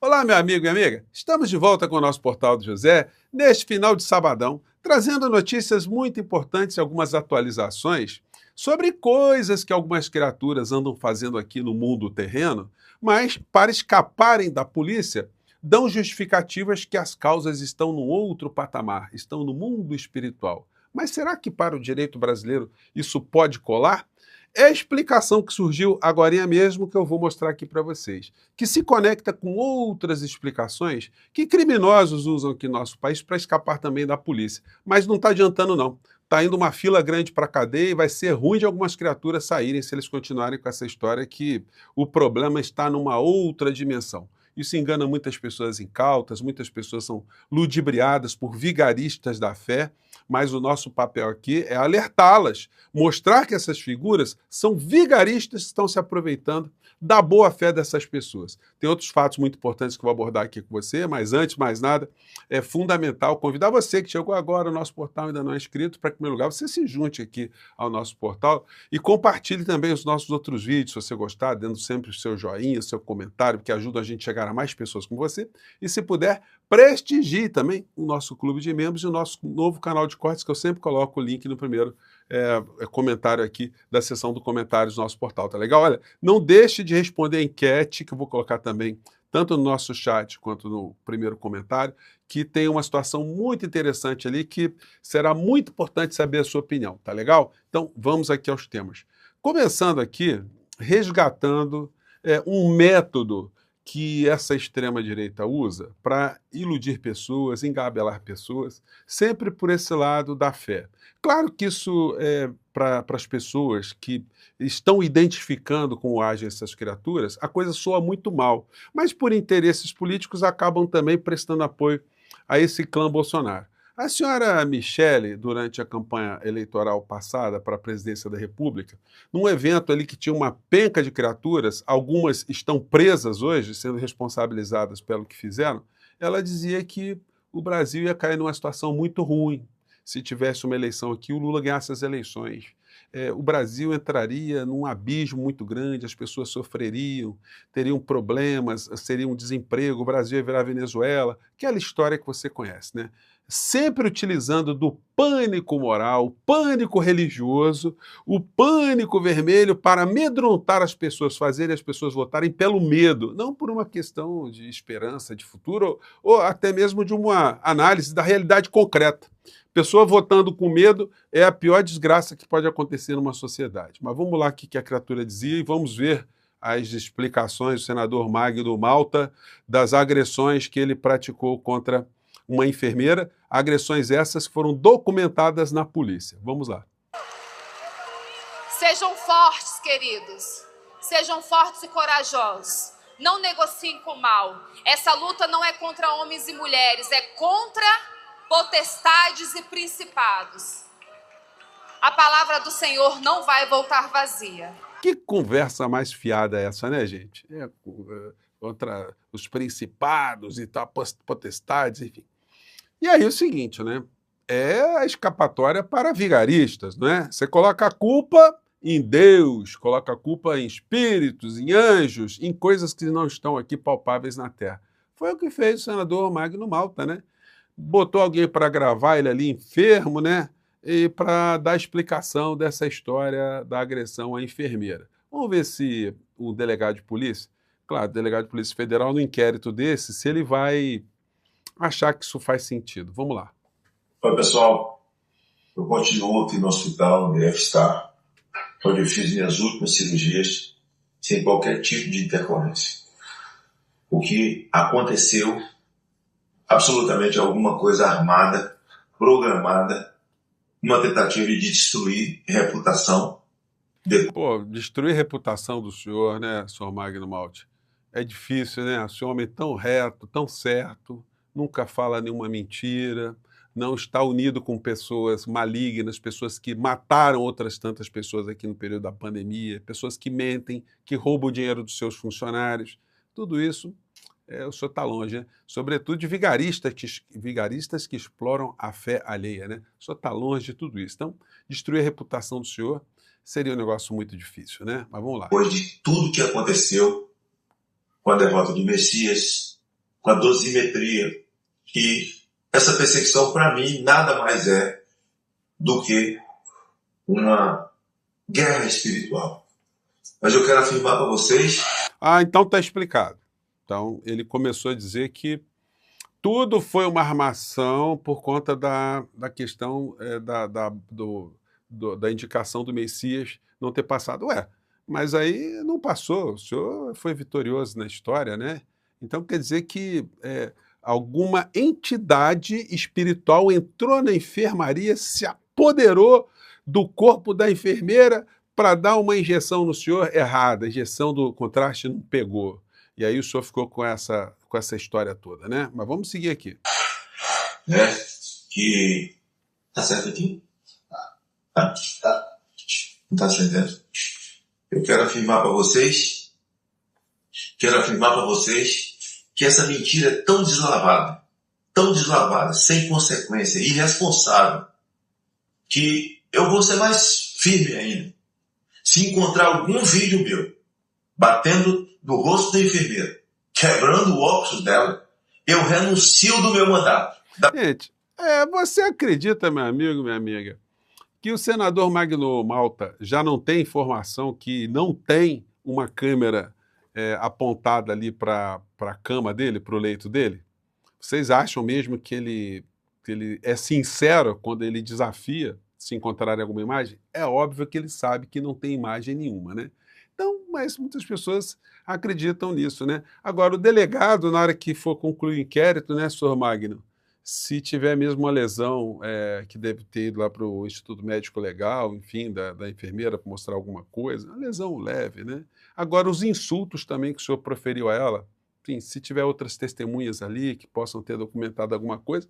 Olá, meu amigo e amiga. Estamos de volta com o nosso Portal do José, neste final de sabadão, trazendo notícias muito importantes e algumas atualizações sobre coisas que algumas criaturas andam fazendo aqui no mundo terreno, mas para escaparem da polícia, dão justificativas que as causas estão num outro patamar, estão no mundo espiritual. Mas será que para o direito brasileiro isso pode colar? É a explicação que surgiu agorinha mesmo que eu vou mostrar aqui para vocês, que se conecta com outras explicações que criminosos usam aqui no nosso país para escapar também da polícia. Mas não está adiantando não. Está indo uma fila grande para a cadeia e vai ser ruim de algumas criaturas saírem se eles continuarem com essa história que o problema está numa outra dimensão. Isso engana muitas pessoas incautas, muitas pessoas são ludibriadas por vigaristas da fé, mas o nosso papel aqui é alertá-las, mostrar que essas figuras são vigaristas que estão se aproveitando da boa-fé dessas pessoas. Tem outros fatos muito importantes que eu vou abordar aqui com você, mas antes de mais nada, é fundamental convidar você que chegou agora ao nosso portal e ainda não é inscrito, para que, em primeiro lugar, você se junte aqui ao nosso portal e compartilhe também os nossos outros vídeos, se você gostar, dando sempre o seu joinha, o seu comentário, que ajuda a gente a chegar a mais pessoas como você. E, se puder, prestigie também o nosso clube de membros e o nosso novo canal de cortes, que eu sempre coloco o link no primeiro comentário aqui da seção do comentários do nosso portal, tá legal? Olha, não deixe de responder a enquete, que eu vou colocar também tanto no nosso chat quanto no primeiro comentário, que tem uma situação muito interessante ali, que será muito importante saber a sua opinião, tá legal? Então, vamos aqui aos temas. Começando aqui, resgatando um método que essa extrema-direita usa para iludir pessoas, engabelar pessoas, sempre por esse lado da fé. Claro que isso é para as pessoas que estão identificando como agem essas criaturas, a coisa soa muito mal, mas por interesses políticos acabam também prestando apoio a esse clã Bolsonaro. A senhora Michele, durante a campanha eleitoral passada para a presidência da República, num evento ali que tinha uma penca de criaturas, algumas estão presas hoje, sendo responsabilizadas pelo que fizeram, ela dizia que o Brasil ia cair numa situação muito ruim se tivesse uma eleição aqui, o Lula ganhasse as eleições. O Brasil entraria num abismo muito grande, as pessoas sofreriam, teriam problemas, seria um desemprego, o Brasil ia virar Venezuela, aquela história que você conhece, né? Sempre utilizando do pânico moral, pânico religioso, o pânico vermelho para amedrontar as pessoas, fazerem as pessoas votarem pelo medo, não por uma questão de esperança, de futuro, ou até mesmo de uma análise da realidade concreta. Pessoa votando com medo é a pior desgraça que pode acontecer numa sociedade. Mas vamos lá o que a criatura dizia e vamos ver as explicações do senador Magno Malta das agressões que ele praticou contra uma enfermeira, agressões essas foram documentadas na polícia. Vamos lá. Sejam fortes, queridos. Sejam fortes e corajosos. Não negociem com o mal. Essa luta não é contra homens e mulheres, é contra potestades e principados. A palavra do Senhor não vai voltar vazia. Que conversa mais fiada é essa, né, gente? Contra os principados e tal, potestades, enfim. E aí o seguinte, né? É a escapatória para vigaristas, não é? Você coloca a culpa em Deus, coloca a culpa em espíritos, em anjos, em coisas que não estão aqui palpáveis na Terra. Foi o que fez o senador Magno Malta, né? Botou alguém para gravar ele ali enfermo, né? E para dar explicação dessa história da agressão à enfermeira. Vamos ver se o delegado de polícia, claro, o delegado de polícia federal, no inquérito desse, se ele vai achar que isso faz sentido. Vamos lá. Oi, pessoal. Eu continuo aqui no hospital, no F-Star, onde eu fiz minhas últimas cirurgias sem qualquer tipo de intercorrência. O que aconteceu, absolutamente alguma coisa armada, programada, uma tentativa de destruir reputação. Pô, destruir a reputação do senhor, né, senhor Magno Malta? É difícil, né? O senhor é um homem tão reto, tão certo, nunca fala nenhuma mentira, não está unido com pessoas malignas, pessoas que mataram outras tantas pessoas aqui no período da pandemia, pessoas que mentem, que roubam o dinheiro dos seus funcionários. Tudo isso, o senhor está longe, né? Sobretudo de vigaristas que exploram a fé alheia, né? O senhor está longe de tudo isso. Então, destruir a reputação do senhor seria um negócio muito difícil, né? Mas vamos lá. Depois de tudo que aconteceu com a derrota do Messias, com a dosimetria, que essa perseguição, para mim, nada mais é do que uma guerra espiritual. Mas eu quero afirmar para vocês... Então está explicado. Então, ele começou a dizer que tudo foi uma armação por conta da questão da indicação do Messias não ter passado. Ué, mas aí não passou, o senhor foi vitorioso na história, né? Então quer dizer que alguma entidade espiritual entrou na enfermaria, se apoderou do corpo da enfermeira para dar uma injeção no senhor errada, a injeção do contraste não pegou. E aí o senhor ficou com essa história toda, né? Mas vamos seguir aqui. Que... Tá certo aqui? Tá. Não tá certo? Eu quero afirmar para vocês que essa mentira é tão deslavada, sem consequência, irresponsável, que eu vou ser mais firme ainda. Se encontrar algum vídeo meu batendo no rosto da enfermeira, quebrando o óculos dela, eu renuncio do meu mandato. Gente, você acredita, meu amigo, minha amiga, que o senador Magno Malta já não tem informação que não tem uma câmera apontada ali para a cama dele, para o leito dele? Vocês acham mesmo que ele é sincero quando ele desafia se encontrarem alguma imagem? É óbvio que ele sabe que não tem imagem nenhuma, né? Então, mas muitas pessoas acreditam nisso, né? Agora, o delegado, na hora que for concluir o inquérito, né, senhor Magno, se tiver mesmo uma lesão que deve ter ido lá para o Instituto Médico Legal, enfim, da enfermeira para mostrar alguma coisa, uma lesão leve, né? Agora, os insultos também que o senhor proferiu a ela, enfim, se tiver outras testemunhas ali que possam ter documentado alguma coisa,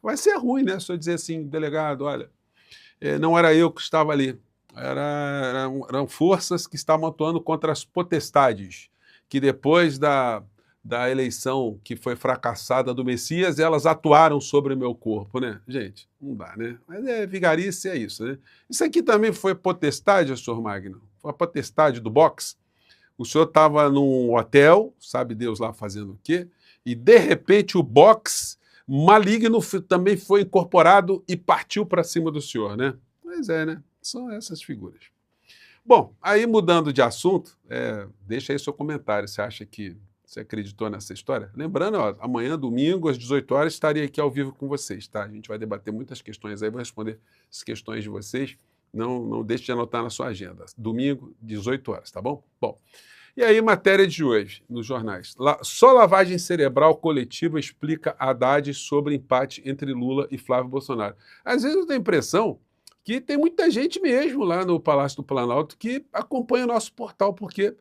vai ser ruim, né? O senhor dizer assim, delegado, olha, não era eu que estava ali, eram forças que estavam atuando contra as potestades, que depois da eleição que foi fracassada do Messias, elas atuaram sobre o meu corpo, né? Gente, não dá, né? Mas vigarice, é isso, né? Isso aqui também foi potestade, senhor Magno? Foi a potestade do boxe? O senhor estava num hotel, sabe Deus lá fazendo o quê? E, de repente, o boxe maligno também foi incorporado e partiu para cima do senhor, né? Pois é, né? São essas figuras. Bom, aí mudando de assunto, deixa aí seu comentário. Você acha que você acreditou nessa história? Lembrando, ó, amanhã, domingo, às 18 horas, estarei aqui ao vivo com vocês, tá? A gente vai debater muitas questões aí, vou responder as questões de vocês. Não deixe de anotar na sua agenda. Domingo, 18 horas, tá bom? Bom, e aí, matéria de hoje, nos jornais. Só lavagem cerebral coletiva explica Haddad sobre empate entre Lula e Flávio Bolsonaro. Às vezes eu tenho a impressão que tem muita gente mesmo lá no Palácio do Planalto que acompanha o nosso portal, porque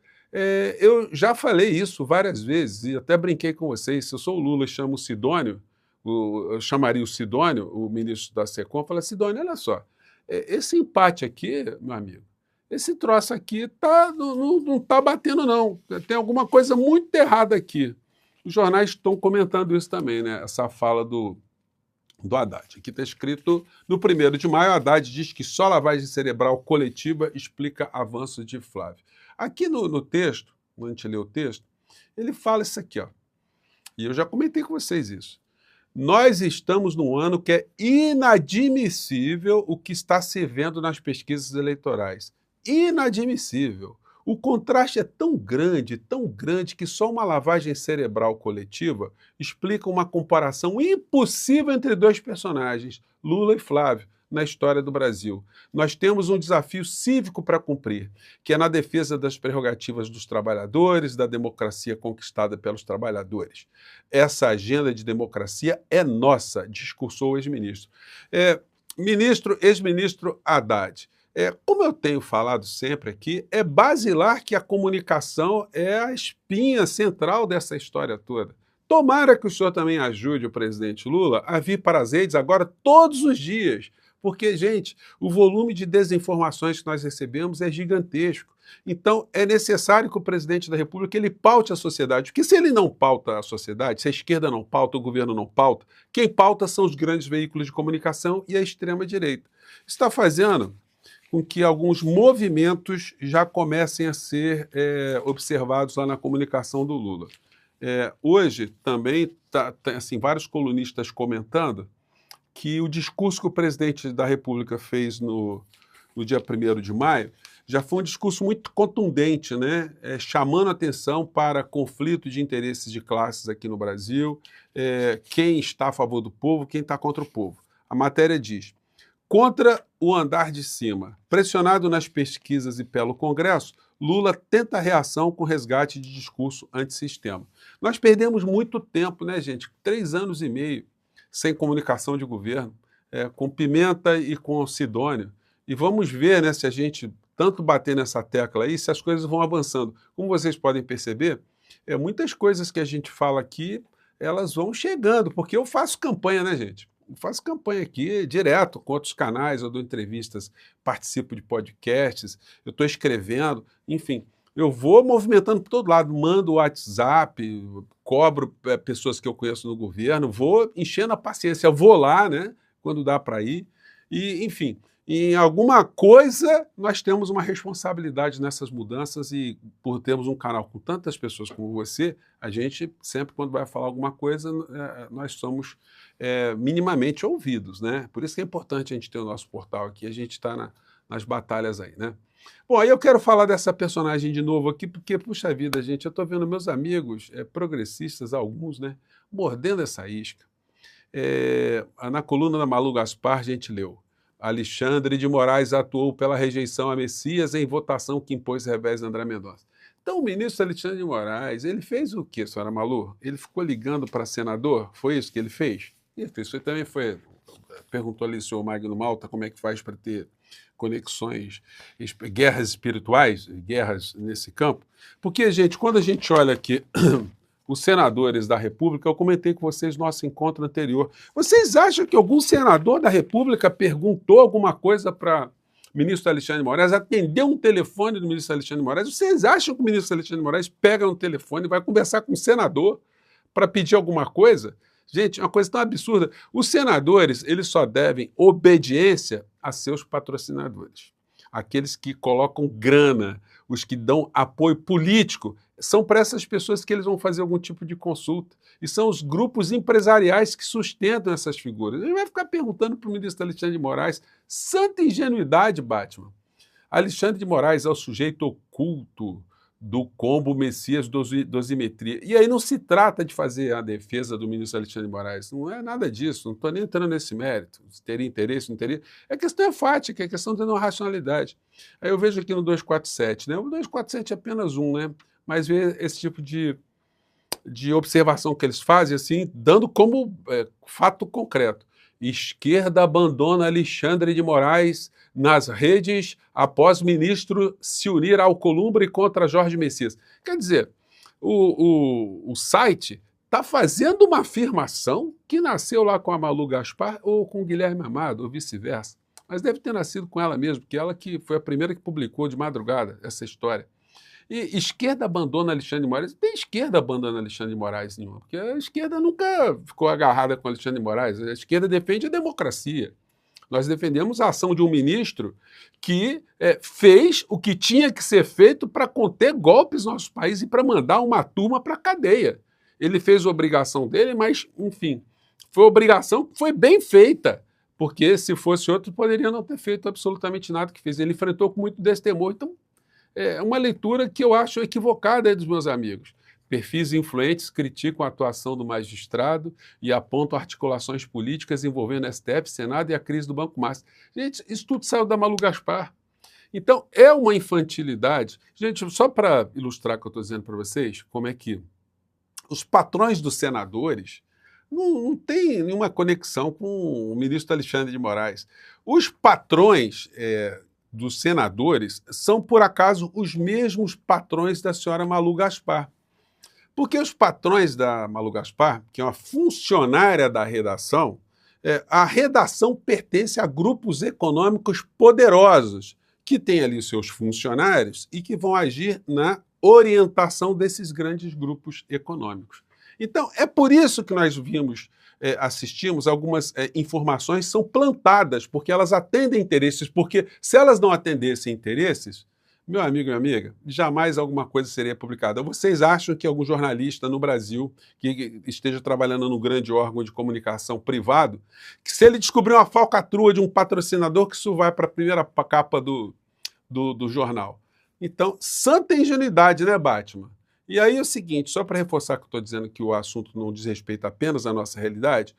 eu já falei isso várias vezes e até brinquei com vocês. Se eu sou o Lula e chamo o Sidônio, eu chamaria o Sidônio, o ministro da SECOM, e falaria, Sidônio, olha só, esse empate aqui, meu amigo, esse troço aqui não está batendo, não. Tem alguma coisa muito errada aqui. Os jornais estão comentando isso também, né? Essa fala do Haddad. Aqui está escrito, no 1º de maio, Haddad diz que só lavagem cerebral coletiva explica avanços de Flávio. Aqui no texto, quando a gente lê o texto, ele fala isso aqui, ó. E eu já comentei com vocês isso. Nós estamos num ano que é inadmissível o que está se vendo nas pesquisas eleitorais. Inadmissível. O contraste é tão grande que só uma lavagem cerebral coletiva explica uma comparação impossível entre dois personagens, Lula e Flávio, na história do Brasil. Nós temos um desafio cívico para cumprir, que é na defesa das prerrogativas dos trabalhadores, da democracia conquistada pelos trabalhadores. Essa agenda de democracia é nossa, discursou o ex-ministro. Ex-ministro Haddad. Como eu tenho falado sempre aqui, é basilar que a comunicação é a espinha central dessa história toda. Tomara que o senhor também ajude o presidente Lula a vir para as redes agora todos os dias, porque, gente, o volume de desinformações que nós recebemos é gigantesco. Então, é necessário que o presidente da República ele paute a sociedade, porque se ele não pauta a sociedade, se a esquerda não pauta, o governo não pauta, quem pauta são os grandes veículos de comunicação e a extrema-direita. Isso está fazendo com que alguns movimentos já comecem a ser observados lá na comunicação do Lula. Hoje também tem assim, vários colunistas comentando que o discurso que o presidente da República fez no dia 1º de maio já foi um discurso muito contundente, né? Chamando atenção para conflito de interesses de classes aqui no Brasil, quem está a favor do povo, quem está contra o povo. A matéria diz: contra o andar de cima, pressionado nas pesquisas e pelo Congresso, Lula tenta reação com resgate de discurso antissistema. Nós perdemos muito tempo, né, gente? 3 anos e meio sem comunicação de governo, com Pimenta e com Sidônio. E vamos ver, né, se a gente tanto bater nessa tecla aí, se as coisas vão avançando. Como vocês podem perceber, muitas coisas que a gente fala aqui, elas vão chegando, porque eu faço campanha, né, gente? Eu faço campanha aqui direto com outros canais, eu dou entrevistas, participo de podcasts, eu estou escrevendo, enfim. Eu vou movimentando por todo lado, mando WhatsApp, cobro pessoas que eu conheço no governo, vou enchendo a paciência, vou lá, né, quando dá para ir, e, enfim, em alguma coisa nós temos uma responsabilidade nessas mudanças e por termos um canal com tantas pessoas como você, a gente sempre quando vai falar alguma coisa, nós somos minimamente ouvidos, né? Por isso que é importante a gente ter o nosso portal aqui, a gente está nas batalhas aí, né? Bom, aí eu quero falar dessa personagem de novo aqui, porque, puxa vida, gente, eu estou vendo meus amigos progressistas, alguns, né, mordendo essa isca. Na coluna da Malu Gaspar, a gente leu: Alexandre de Moraes atuou pela rejeição a Messias em votação que impôs revés a André Mendonça. Então, o ministro Alexandre de Moraes, ele fez o quê, senhora Malu? Ele ficou ligando para senador? Foi isso que ele fez? Isso também foi... Perguntou ali o senhor Magno Malta como é que faz para ter conexões, guerras espirituais, guerras nesse campo. Porque, gente, quando a gente olha aqui os senadores da República, eu comentei com vocês no nosso encontro anterior. Vocês acham que algum senador da República perguntou alguma coisa para o ministro Alexandre de Moraes, atendeu um telefone do ministro Alexandre de Moraes? Vocês acham que o ministro Alexandre de Moraes pega no telefone e vai conversar com um senador para pedir alguma coisa? Gente, é uma coisa tão absurda. Os senadores, eles só devem obediência a seus patrocinadores. Aqueles que colocam grana, os que dão apoio político, são para essas pessoas que eles vão fazer algum tipo de consulta. E são os grupos empresariais que sustentam essas figuras. Ele vai ficar perguntando para o ministro Alexandre de Moraes, santa ingenuidade, Batman. Alexandre de Moraes é o sujeito oculto do combo Messias dosimetria. E aí não se trata de fazer a defesa do ministro Alexandre de Moraes, não é nada disso, não estou nem entrando nesse mérito, se teria interesse, não teria. A questão é fática, é questão de não racionalidade. Aí eu vejo aqui no 247, né? O 247 é apenas um, né? Mas vê esse tipo de observação que eles fazem, assim, dando como fato concreto. Esquerda abandona Alexandre de Moraes nas redes após ministro se unir ao Alcolumbre contra Jorge Messias. Quer dizer, o site está fazendo uma afirmação que nasceu lá com a Malu Gaspar ou com o Guilherme Amado, ou vice-versa. Mas deve ter nascido com ela mesmo, porque ela que foi a primeira que publicou de madrugada essa história. E esquerda abandona Alexandre de Moraes. Não tem esquerda abandona Alexandre de Moraes nenhuma, porque a esquerda nunca ficou agarrada com Alexandre de Moraes. A esquerda defende a democracia. Nós defendemos a ação de um ministro que fez o que tinha que ser feito para conter golpes no nosso país e para mandar uma turma para a cadeia. Ele fez a obrigação dele, mas, enfim, foi obrigação que foi bem feita, porque se fosse outro, poderia não ter feito absolutamente nada que fez. Ele enfrentou com muito destemor. Então, é uma leitura que eu acho equivocada aí dos meus amigos. Perfis influentes criticam a atuação do magistrado e apontam articulações políticas envolvendo STF, Senado e a crise do Banco Master. Gente, isso tudo saiu da Malu Gaspar. Então, é uma infantilidade. Gente, só para ilustrar o que eu estou dizendo para vocês, como é que os patrões dos senadores não têm nenhuma conexão com o ministro Alexandre de Moraes. Os patrões dos senadores são, por acaso, os mesmos patrões da senhora Malu Gaspar. Porque os patrões da Malu Gaspar, que é uma funcionária da redação, a redação pertence a grupos econômicos poderosos, que têm ali os seus funcionários e que vão agir na orientação desses grandes grupos econômicos. Então, é por isso que nós assistimos algumas informações são plantadas, porque elas atendem interesses, porque se elas não atendessem interesses, Meu amigo e minha amiga, jamais alguma coisa seria publicada. Vocês acham que algum jornalista no Brasil que esteja trabalhando num grande órgão de comunicação privado, que se ele descobrir uma falcatrua de um patrocinador, que isso vai para a primeira capa do jornal? Então, santa ingenuidade, né, Batman? E aí é o seguinte, só para reforçar que eu estou dizendo que o assunto não diz respeito apenas à nossa realidade,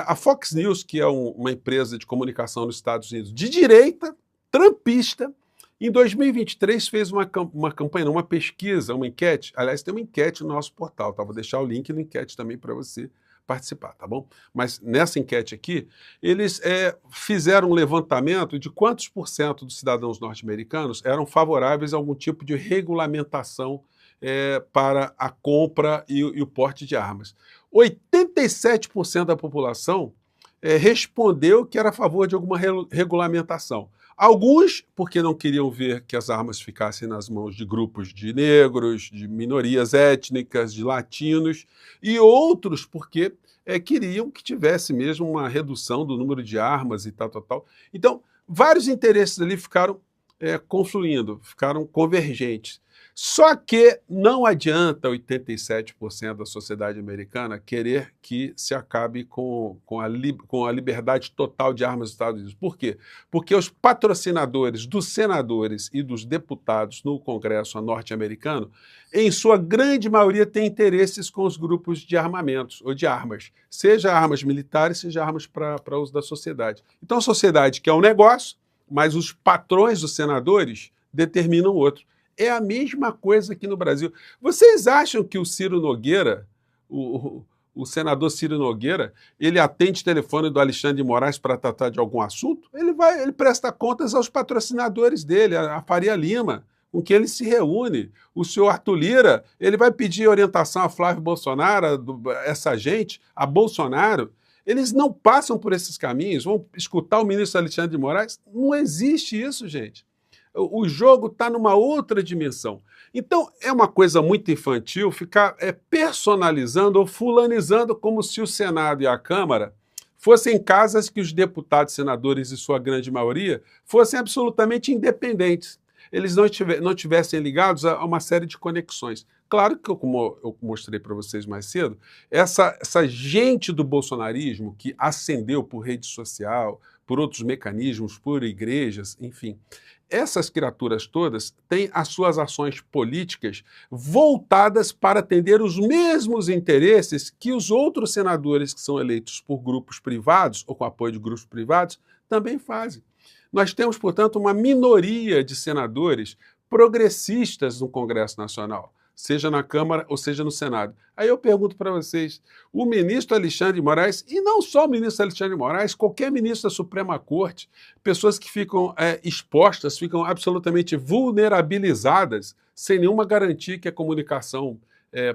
a Fox News, que é uma empresa de comunicação nos Estados Unidos de direita, trumpista, em 2023 fez uma campanha, uma pesquisa, uma enquete. Aliás, tem uma enquete no nosso portal, tá? Vou deixar o link na enquete também para você participar, tá bom? Mas nessa enquete aqui, eles fizeram um levantamento de quantos % dos cidadãos norte-americanos eram favoráveis a algum tipo de regulamentação para a compra e o porte de armas. 87% da população respondeu que era a favor de alguma regulamentação. Alguns, porque não queriam ver que as armas ficassem nas mãos de grupos de negros, de minorias étnicas, de latinos, e outros porque queriam que tivesse mesmo uma redução do número de armas e tal, tal, tal. Então, vários interesses ali ficaram confluindo, ficaram convergentes. Só que não adianta 87% da sociedade americana querer que se acabe com a liberdade total de armas dos Estados Unidos. Por quê? Porque os patrocinadores dos senadores e dos deputados no Congresso norte-americano, em sua grande maioria, têm interesses com os grupos de armamentos ou de armas, seja armas militares, seja armas para uso da sociedade. Então a sociedade quer um negócio, mas os patrões dos senadores determinam outro. É a mesma coisa aqui no Brasil. Vocês acham que o Ciro Nogueira, o senador Ciro Nogueira, ele atende o telefone do Alexandre de Moraes para tratar de algum assunto? Ele presta contas aos patrocinadores dele, a Faria Lima, com quem ele se reúne. O senhor Arthur Lira, ele vai pedir orientação a Flávio Bolsonaro, essa gente, a Bolsonaro. Eles não passam por esses caminhos, vão escutar o ministro Alexandre de Moraes. Não existe isso, gente. O jogo está numa outra dimensão. Então, é uma coisa muito infantil ficar personalizando ou fulanizando como se o Senado e a Câmara fossem casas que os deputados, senadores, e sua grande maioria, fossem absolutamente independentes. Eles não tivessem ligados a uma série de conexões. Claro que, como eu mostrei para vocês mais cedo, essa gente do bolsonarismo que ascendeu por rede social, por outros mecanismos, por igrejas, enfim, essas criaturas todas têm as suas ações políticas voltadas para atender os mesmos interesses que os outros senadores que são eleitos por grupos privados ou com apoio de grupos privados também fazem. Nós temos, portanto, uma minoria de senadores progressistas no Congresso Nacional, seja na Câmara ou seja no Senado. Aí eu pergunto para vocês, o ministro Alexandre de Moraes, e não só o ministro Alexandre de Moraes, qualquer ministro da Suprema Corte, pessoas que ficam expostas, ficam absolutamente vulnerabilizadas, sem nenhuma garantia que a comunicação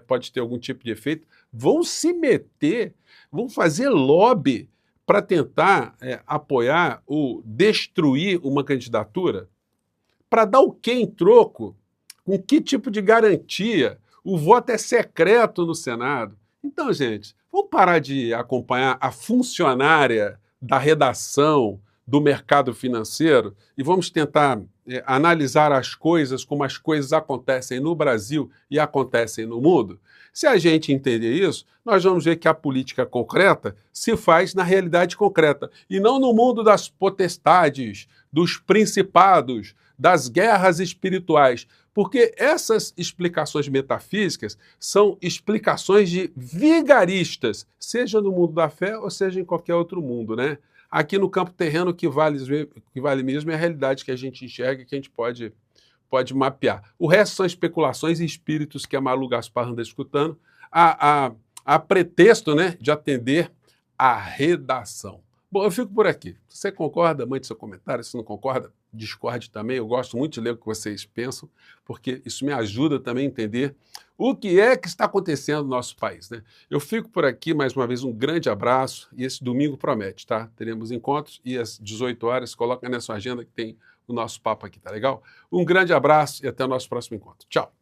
pode ter algum tipo de efeito, vão se meter, vão fazer lobby para tentar apoiar ou destruir uma candidatura? Para dar o quê em troco? Com que tipo de garantia? O voto é secreto no Senado. Então, gente, vamos parar de acompanhar a funcionária da redação do mercado financeiro e vamos tentar analisar as coisas como as coisas acontecem no Brasil e acontecem no mundo? Se a gente entender isso, nós vamos ver que a política concreta se faz na realidade concreta e não no mundo das potestades, dos principados, das guerras espirituais. Porque essas explicações metafísicas são explicações de vigaristas, seja no mundo da fé ou seja em qualquer outro mundo, né? Aqui no campo terreno, o que vale mesmo é a realidade que a gente enxerga e que a gente pode mapear. O resto são especulações e espíritos que a Malu Gaspar anda escutando, a pretexto, né, de atender à redação. Bom, eu fico por aqui. Se você concorda, mande seu comentário. Se não concorda, discorde também. Eu gosto muito de ler o que vocês pensam, porque isso me ajuda também a entender o que é que está acontecendo no nosso país, né? Eu fico por aqui, mais uma vez, um grande abraço. E esse domingo promete, tá? Teremos encontros e às 18 horas, coloca na sua agenda que tem o nosso papo aqui, tá legal? Um grande abraço e até o nosso próximo encontro. Tchau!